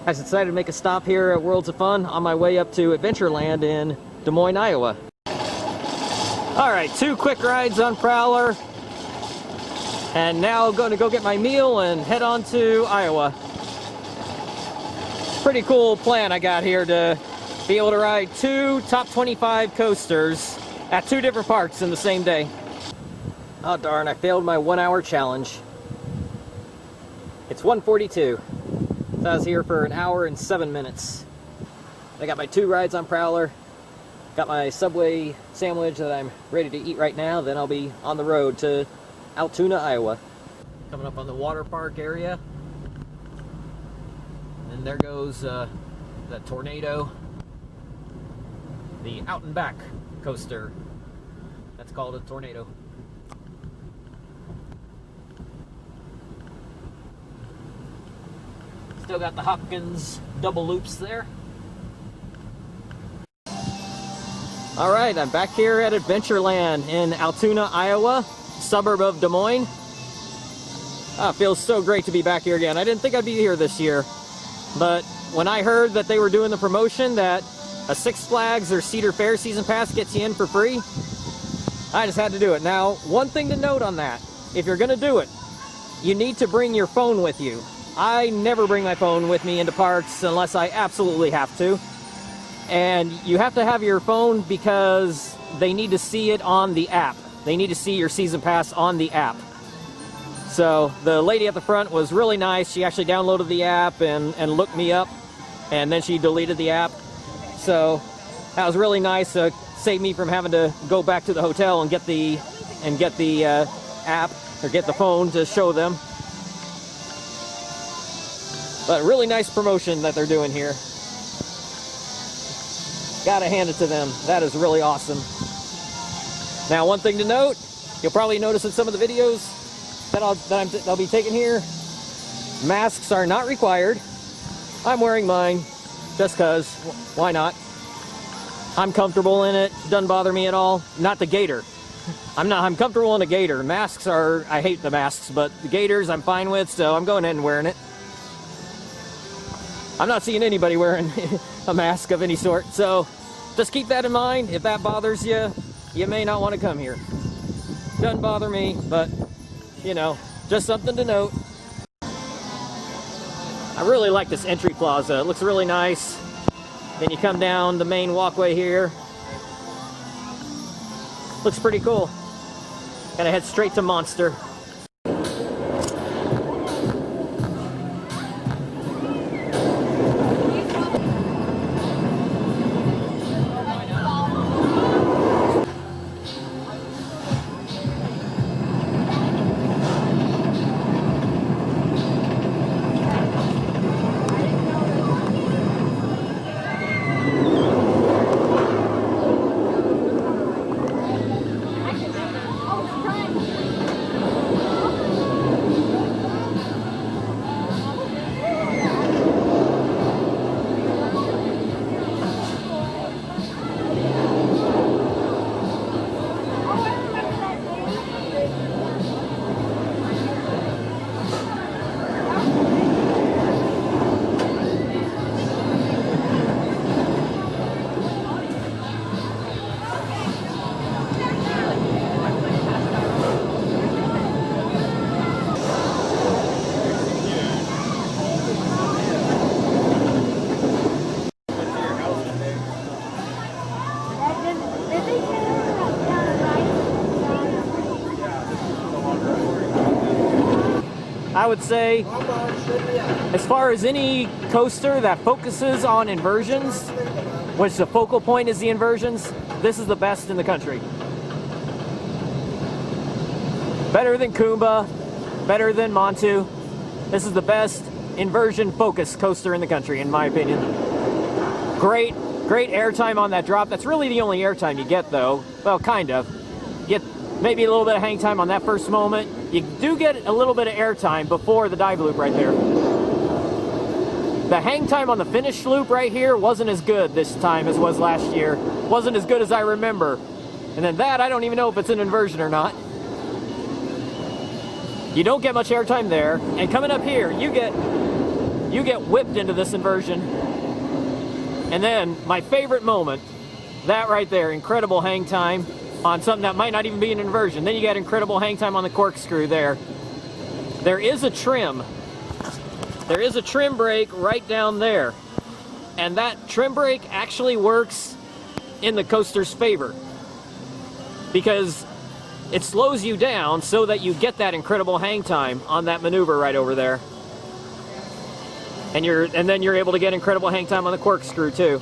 I decided to make a stop here at Worlds of Fun on my way up to Adventureland in Des Moines, Iowa. Alright, 2 quick rides on Prowler. And now I'm going to go get my meal and head on to Iowa. Pretty cool plan I got here to be able to ride 2 top 25 coasters at 2 different parks in the same day. Oh darn, I failed my 1-hour challenge. It's 1:42. So I was here for 1 hour and 7 minutes. I got my 2 rides on Prowler. Got my Subway sandwich that I'm ready to eat right now. Then I'll be on the road to Altoona, Iowa. Coming up on the water park area. And there goes the Tornado. The Out and Back coaster. That's called a Tornado. Still got the Hopkins double loops there. Alright, I'm back here at Adventureland in Altoona, Iowa, suburb of Des Moines. It feels so great to be back here again. I didn't think I'd be here this year, but when I heard that they were doing the promotion that a Six Flags or Cedar Fair season pass gets you in for free, I just had to do it. Now, one thing to note on that, if you're going to do it, you need to bring your phone with you. I never bring my phone with me into parks unless I absolutely have to. And you have to have your phone because they need to see it on the app. They need to see your season pass on the app. So the lady at the front was really nice. She actually downloaded the app and looked me up, and then she deleted the app. So that was really nice. Saved me from having to go back to the hotel and get the app or get the phone to show them. But really nice promotion that they're doing here. Gotta hand it to them. That is really awesome. Now, one thing to note, you'll probably notice in some of the videos that I'll be taking here, masks are not required. I'm wearing mine just cause. Why not? I'm comfortable in it. Doesn't bother me at all. Not the gator. I'm comfortable in a gator. Masks are, I hate the masks, but the gators I'm fine with, so I'm going ahead and wearing it. I'm not seeing anybody wearing a mask of any sort, so just keep that in mind. If that bothers you, you may not want to come here. Doesn't bother me, but, you know, just something to note. I really like this entry plaza. It looks really nice. Then you come down the main walkway here. Looks pretty cool. Gotta head straight to Monster. I would say, as far as any coaster that focuses on inversions, which the focal point is the inversions, this is the best in the country. Better than Kumba, better than Montu. This is the best inversion focus coaster in the country, in my opinion. Great airtime on that drop. That's really the only airtime you get, though. Well, kind of. You get maybe a little bit of hang time on that first moment. You do get a little bit of airtime before the dive loop right there. The hang time on the finish loop right here wasn't as good this time as was last year. Wasn't as good as I remember. And then that, I don't even know if it's an inversion or not. You don't get much airtime there. And coming up here, you you get whipped into this inversion. And then my favorite moment, that right there, incredible hang time on something that might not even be an inversion. Then you get incredible hang time on the corkscrew there. There is a trim. There is a trim brake right down there. And that trim brake actually works in the coaster's favor, because it slows you down so that you get that incredible hang time on that maneuver right over there. And then you're able to get incredible hang time on the corkscrew too.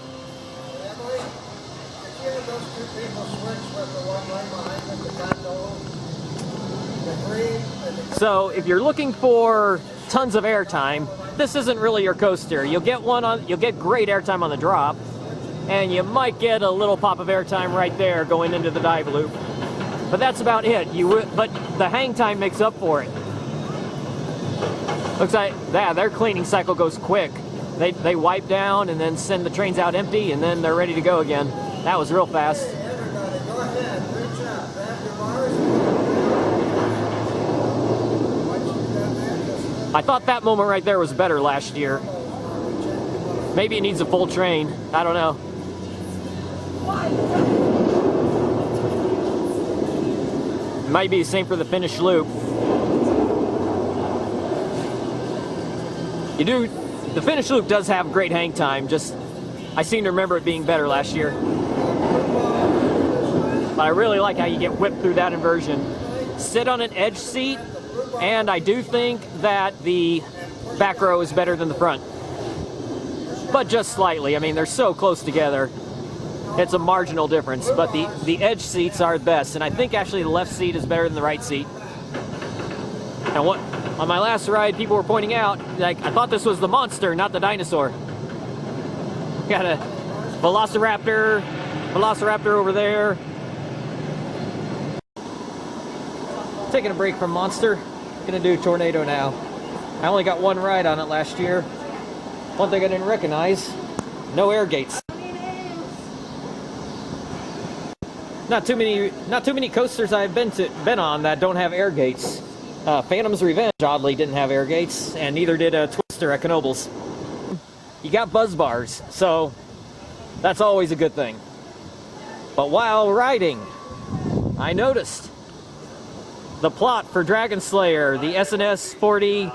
So if you're looking for tons of airtime, this isn't really your coaster. You'll get great airtime on the drop, and you might get a little pop of airtime right there going into the dive loop. But that's about it. But the hang time makes up for it. Looks like their cleaning cycle goes quick. They wipe down and then send the trains out empty, and then they're ready to go again. That was real fast. I thought that moment right there was better last year. Maybe it needs a full train. I don't know. It might be the same for the finish loop. The finish loop does have great hang time, just I seem to remember it being better last year. But I really like how you get whipped through that inversion. Sit on an edge seat, and I do think that the back row is better than the front. But just slightly. I mean, they're so close together. It's a marginal difference, but the edge seats are best, and I think actually the left seat is better than the right seat. And on my last ride, people were pointing out, like, I thought this was the monster, not the dinosaur. Got a velociraptor over there. Taking a break from Monster. Gonna do Tornado now. I only got one ride on it last year. One thing I didn't recognize, no air gates. Not too many coasters I've been on that don't have air gates. Phantom's Revenge oddly didn't have air gates, and neither did Twister at Knoebels. You got buzz bars, so that's always a good thing. But while riding, I noticed the plot for Dragon Slayer, the SNS 40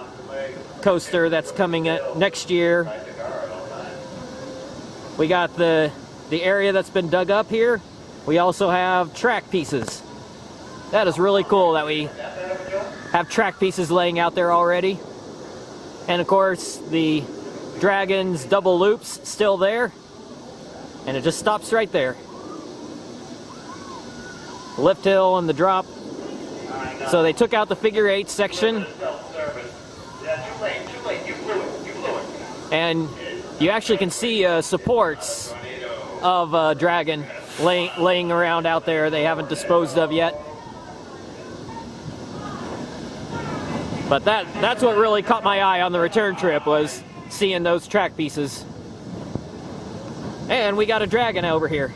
coaster that's coming next year. We got the area that's been dug up here. We also have track pieces. That is really cool that we have track pieces laying out there already. And of course, the Dragon's double loops still there. And it just stops right there. Lift hill and the drop. So they took out the figure 8 section. And you actually can see supports of Dragon laying around out there they haven't disposed of yet. But that's what really caught my eye on the return trip, was seeing those track pieces. And we got a Dragon over here.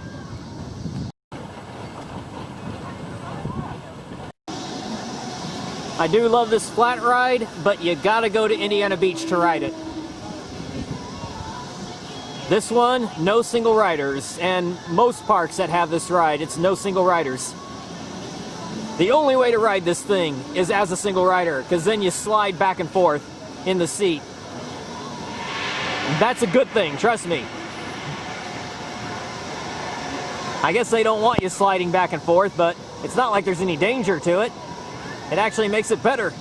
I do love this flat ride, but you gotta go to Indiana Beach to ride it. This one, no single riders, and most parks that have this ride, it's no single riders. The only way to ride this thing is as a single rider, because then you slide back and forth in the seat. That's a good thing, trust me. I guess they don't want you sliding back and forth, but it's not like there's any danger to it. It actually makes it better.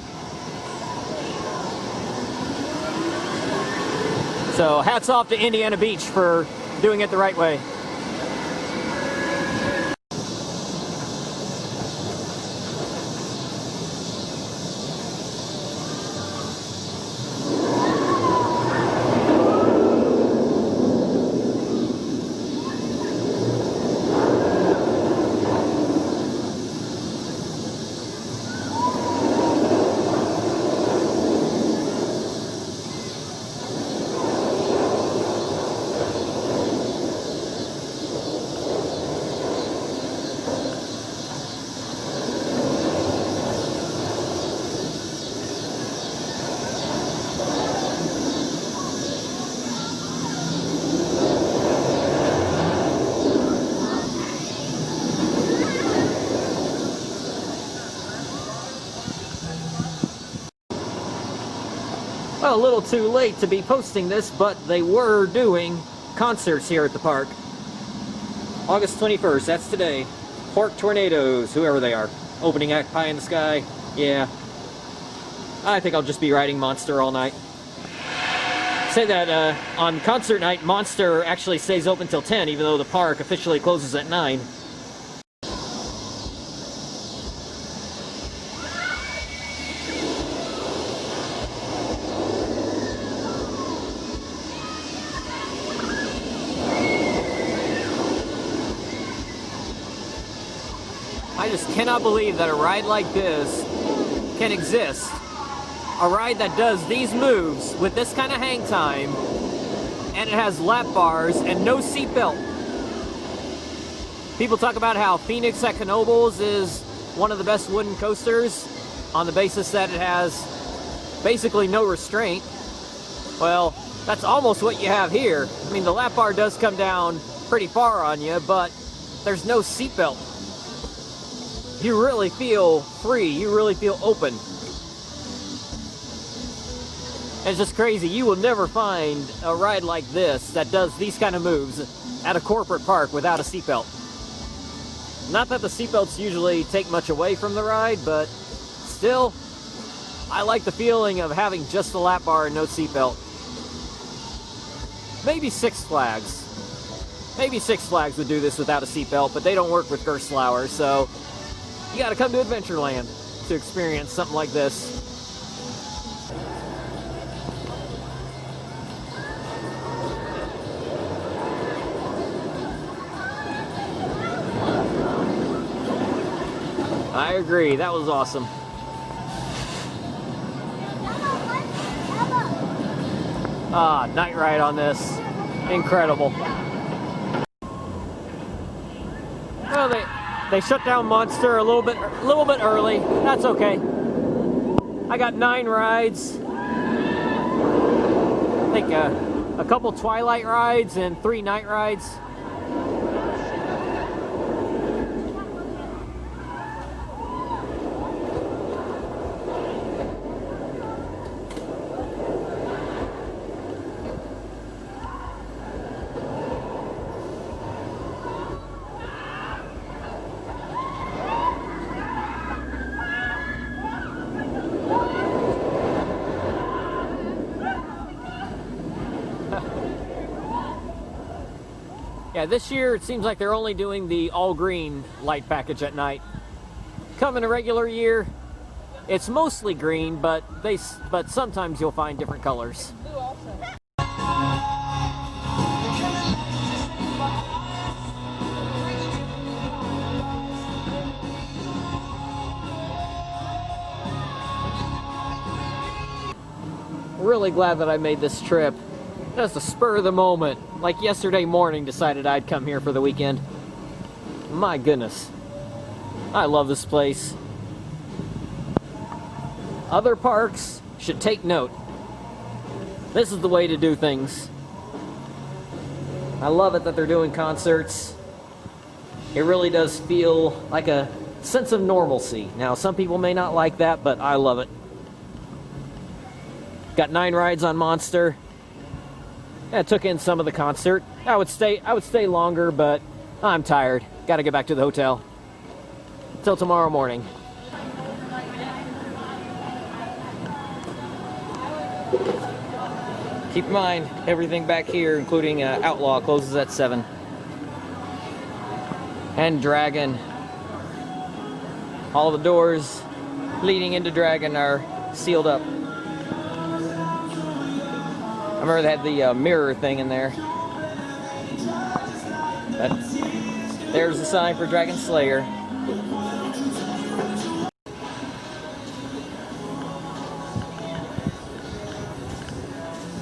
So hats off to Indiana Beach for doing it the right way. Well, a little too late to be posting this, but they were doing concerts here at the park. August 21st, that's today. Pork Tornadoes, whoever they are. Opening act, Pie in the Sky. Yeah. I think I'll just be riding Monster all night. Say that on concert night, Monster actually stays open till 10, even though the park officially closes at 9. I just cannot believe that a ride like this can exist. A ride that does these moves with this kind of hang time, and it has lap bars and no seatbelt. People talk about how Phoenix at Knoebels is one of the best wooden coasters on the basis that it has basically no restraint. Well, that's almost what you have here. I mean, the lap bar does come down pretty far on you, but there's no seatbelt. You really feel free, you really feel open. It's just crazy. You will never find a ride like this that does these kind of moves at a corporate park without a seatbelt. Not that the seatbelts usually take much away from the ride, but still, I like the feeling of having just the lap bar and no seatbelt. Maybe Six Flags. Maybe Six Flags would do this without a seatbelt, but they don't work with Gerstlauer, so you gotta come to Adventureland to experience something like this. I agree, that was awesome. Ah, night ride on this. Incredible. Well, they shut down Monster a little bit early. That's okay. I got 9 rides. I think a couple twilight rides and 3 night rides. Yeah, this year it seems like they're only doing the all-green light package at night. Come in a regular year, it's mostly green, but sometimes you'll find different colors. Blue also. Really glad that I made this trip. Just the spur of the moment. Like yesterday morning, decided I'd come here for the weekend. My goodness. I love this place. Other parks should take note. This is the way to do things. I love it that they're doing concerts. It really does feel like a sense of normalcy. Now, some people may not like that, but I love it. Got 9 rides on Monster. I took in some of the concert. I would stay longer, but I'm tired. Got to get back to the hotel. Till tomorrow morning. Keep in mind, everything back here, including Outlaw, closes at 7. And Dragon. All the doors leading into Dragon are sealed up. I remember they had the mirror thing in there. But there's the sign for Dragon Slayer.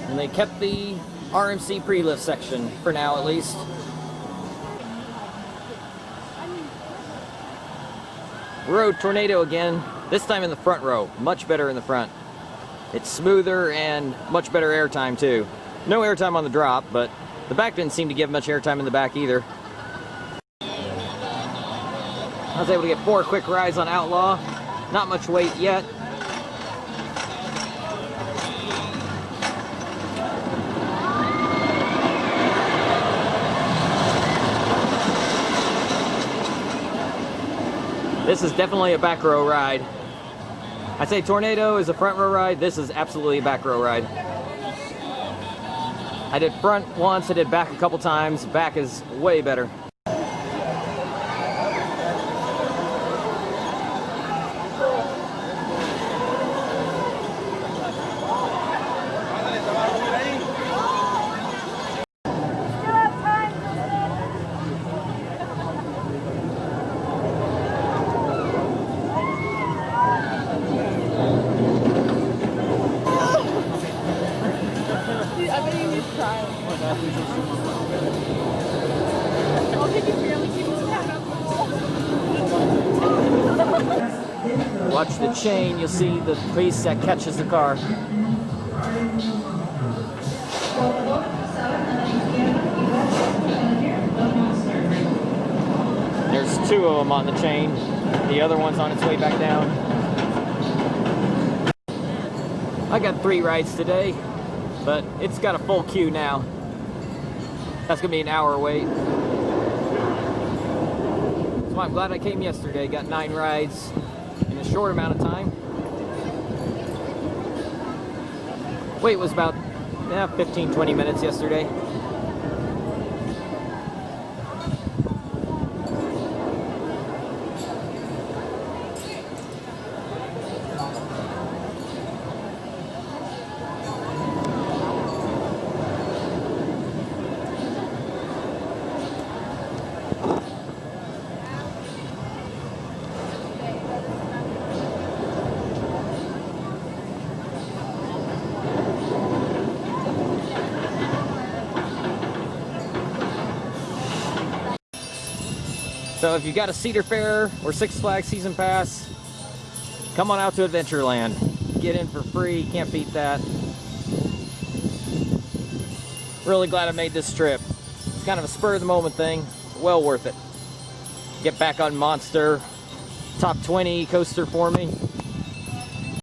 And they kept the RMC pre-lift section, for now at least. Road Tornado again, this time in the front row. Much better in the front. It's smoother and much better airtime too. No airtime on the drop, but the back didn't seem to give much airtime in the back either. I was able to get 4 quick rides on Outlaw. Not much weight yet. This is definitely a back row ride. I'd say Tornado is a front row ride. This is absolutely a back row ride. I did front once, I did back a couple times. Back is way better. Watch the chain, you'll see the piece that catches the car. There's 2 of them on the chain. The other one's on its way back down. I got 3 rides today, but it's got a full queue now. That's gonna be an hour wait. So I'm glad I came yesterday. Got 9 rides in a short amount of time. Wait was about 15-20 minutes yesterday. So if you got a Cedar Fair or Six Flags season pass, come on out to Adventureland. Get in for free, can't beat that. Really glad I made this trip. It's kind of a spur of the moment thing, well worth it. Get back on Monster, top 20 coaster for me.